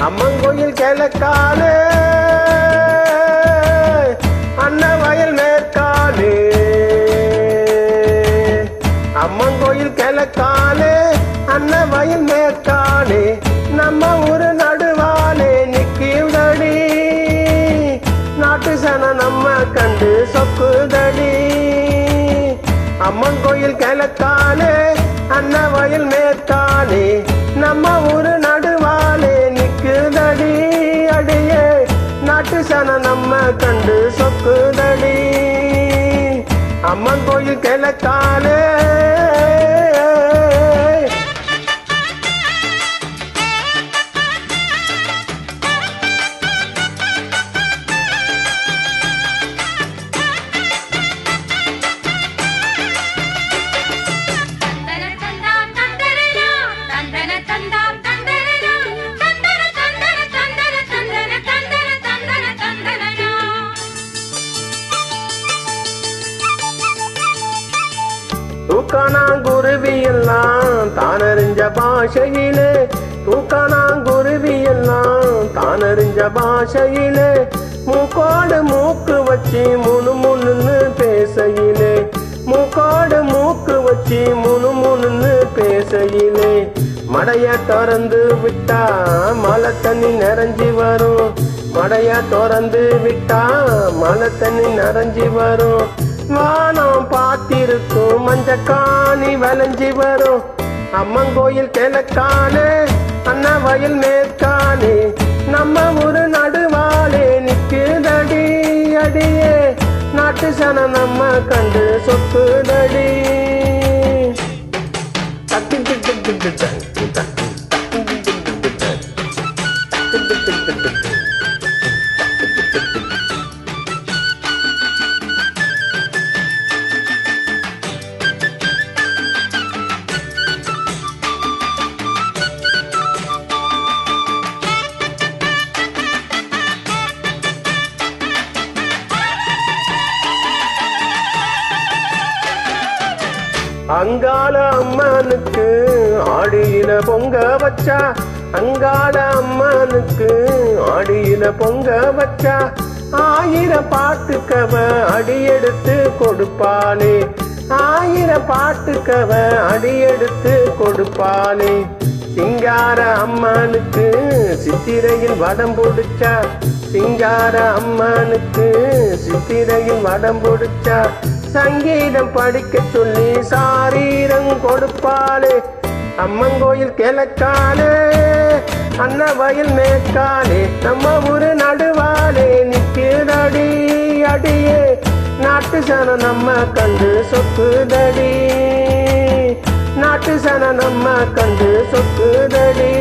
அம்மன் கோயில் கிழக்காலே அன்ன வயல் மேற்காலே அம்மன் கோயில் கிழக்காலே அன்ன வயல் மேற்காலே நம்ம ஊரு நடுவாலே நிக்கிதடி நாட்டு சன நம்ம கண்டு சொக்குதடி அம்மன் கோயில் கிழக்காலே அன்ன வயல் மேற்காலே நம்ம ஊரு நடுவாலே நிக்குதடி அடியே நாட்டு சன நம்ம கண்டு சொக்குதடி அம்மன் கோயில் கிழக்காலே தூக்கானாங்குருவி எல்லாம் தானறிஞ்ச பாஷையிலே தூக்கானாங்குருவி எல்லாம் தானறிஞ்ச பாஷையிலே மூக்கோடு மூக்கு வச்சு முணுமுணுன்னு பேசையிலே மூக்கோடு மூக்கு வச்சு முணுமுணுன்னு பேசையிலே மடைய திறந்து விட்டா மழை தண்ணி நிறைஞ்சி வரும் மடைய திறந்து விட்டா மழை தண்ணி நிறைஞ்சி வரும் வானம் பார்த்திருக்கும் மஞ்சக்காணி விளைஞ்சி வரும் அம்மன் கோயில் கிழக்காலே அண்ணா வயல் மேற்காலே நம்ம ஊரு நடுவாலே நிக்குதடி அடியே நாட்டு சன நம்ம கண்டு சொக்குதடி அங்காள அம்மனுக்கு ஆடியில பொங்க வச்சா அங்காள அம்மனுக்கு ஆடியில பொங்க வச்சா 1000 பாட்டுக்கவ அடியெடுத்து கொடுப்பாளே 1000 பாட்டுக்கவ அடியெடுத்து கொடுப்பாளே சிங்கார அம்மனுக்கு சித்திரையில் வடம் பிடிச்சா சிங்கார அம்மனுக்கு சித்திரையில் வடம் பிடிச்சா சங்கீதம் படிக்க சொல்லி சாரீரம் கொடுப்பாளே அம்மன் கோயில் கிழக்காலே அன்ன வயல் மேற்காலே நம்ம ஊரு நடுவாலே நிக்குதடி அடியே நாட்டு சன நம்ம கண்டு சொக்குதடி நாட்டு சன நம்ம கண்டு சொக்குதடி